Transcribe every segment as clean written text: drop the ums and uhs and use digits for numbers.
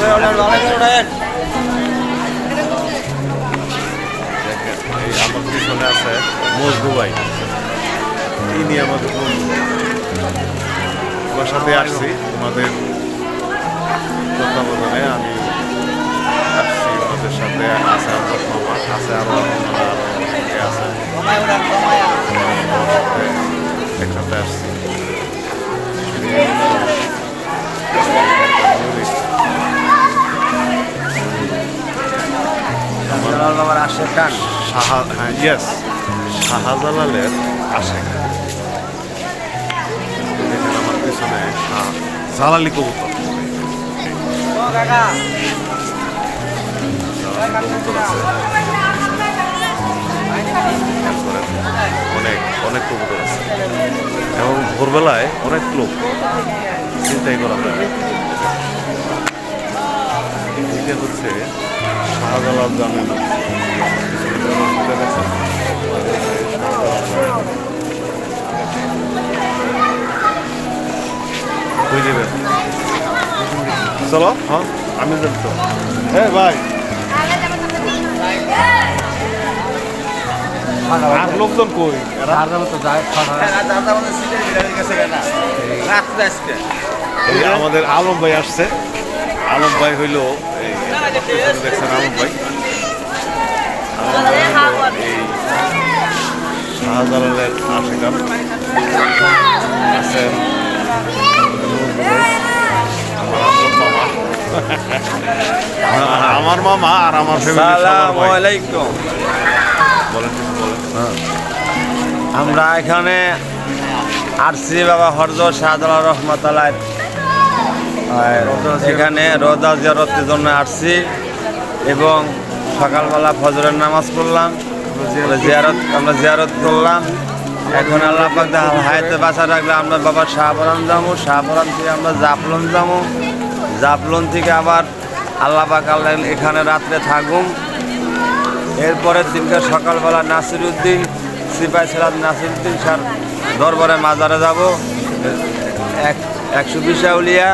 এই আমার পিছনে আছে মজনু ভাই, ইনি আমাদের বন্ধু। তোমার সাথে আসছি, তোমাদের তত্ত্বাবধানে আমি আসছি। ওনাদের সাথে আছে আমার মামা, আছে আরো আছে, একসাথে আসছি। শাহজালালের আশেক। দেখেন আমার পিছনে জালালি কবুতর, অনেক অনেক কবুতর আছে এবং ভোরবেলায় অনেক লোক, চিন্তাই করা যায়। এটা হচ্ছে শাহজালাল জানেন বুঝে যাবেন। চলো, হ্যাঁ আমি যাবো তো। হ্যাঁ ভাই, আর লোকজন কই? আমাদের আলম ভাই আসছে। আলম ভাই হইল দেখছেন, আলম ভাই এই শাহজালালের আশেকান আছেন আমার মামা আর আমার ফ্যামিলি। আমরা এখানে আসছি বাবা হযরত শাহজালাল রহমাতুল্লাহ এখানে রোজা জিয়ারতের জন্য আসছি এবং সকালবেলা ফজরের নামাজ পড়লাম, আমরা জিয়ারত করলাম। এখন আল্লাহ পাক হায়াতে বাঁচা রাখলে আমরা বাবা শাহপরান যাবো, শাহপরান থেকে আমরা জাফলন যাবো, জাফলন থেকে আবার আল্লাহ পাক আল্লাহ এখানে রাত্রে থাকুম। এরপরে দিনকে সকালবেলা নাসিরউদ্দিন সিপাহি সালাদ নাসিরউদ্দিন স্যার দরবারে মাজারে যাব 120 আউলিয়া,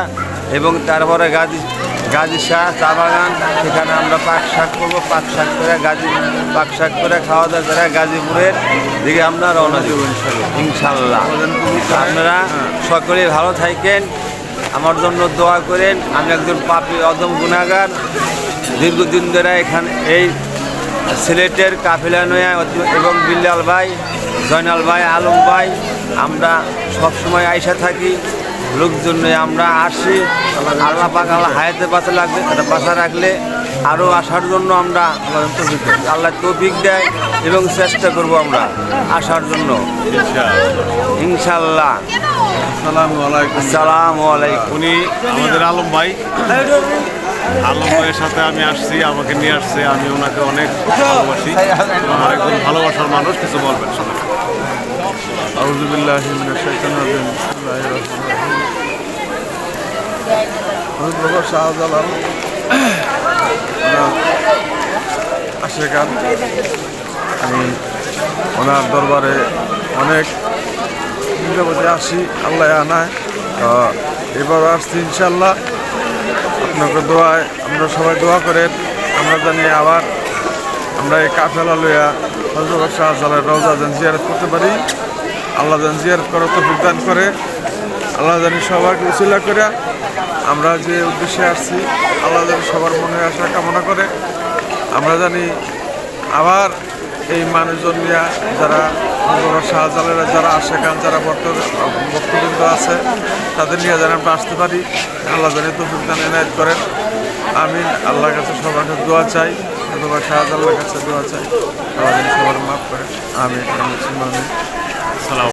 এবং তারপরে গাজী শাহ চা বাগান, সেখানে আমরা পাক শাক করবো। পাক শাক করে খাওয়া দাওয়া করে গাজীপুরের দিকে আমরা রওনা দেব ইনশাল্লাহ। আপনারা সকলেই ভালো থাকেন, আমার জন্য দোয়া করেন। আমি একজন পাপী অদম গুনাহগার, দীর্ঘদিন ধরে এখানে এই সিলেটের কাফিলা নয়া এবং বিল্লাল ভাই, জয়নাল ভাই, আলম ভাই, আমরা সবসময় আইসা থাকি। লোকজন আমরা আসি, আল্লাহ পাক আল্লাহ হায়াতে বাঁচা রাখলে আরও আসার জন্য আমরা আল্লাহ তৌফিক দেয় এবং চেষ্টা করব আমরা আসার জন্য ইনশাল্লাহ। আসসালামু আলাইকুম। উনি আমাদের আলম ভাই, আলম ভাইয়ের সাথে আমি আসছি, আমাকে নিয়ে আসছে। আমি ওনাকে অনেক ভালোবাসি, আমার একজন ভালোবাসার মানুষ। কিছু বলবেন? আউযুবিল্লাহি মিনাশ শাইতানির রাজিম। বিসমিল্লাহির রহমানির রহিম। বাবা শাহজালাল আশেকান, আমি ওনার দরবারে অনেক দিনযাবতে আসি, আল্লাহ আনায় এবার আসছি ইনশাল্লাহ। আপনাকে দোয়ায় আমরা সবাই দোয়া করেন, আমরা জানি আবার আমরা এই কাফেলা লইয়া হযরত শাহজালালের রওজা যেন জিয়ারত করতে পারি। আল্লাহ যেন জিয়ারত করার তৌফিক দান করে। আল্লাহ জানি সবাইকে উসিলা করে আমরা যে উদ্দেশ্যে আসছি, আল্লাহ যেন সবার মনে আশা কামনা করে। আমরা জানি আবার এই মানুষজন নিয়ে যারা শাহজালালের যারা আশেকান, যারা ভক্তবৃন্দ আছে, তাদের নিয়ে যেন আমরা আসতে পারি। আল্লাহ জানি তৌফিক দান এনায়েত করেন। আমিন। আল্লাহর কাছে সবার কাছে দোয়া চাই, অথবা শাহজালালের কাছে দোয়া চাই, আল্লাহ যেন সবার মাফ করেন। আমিন।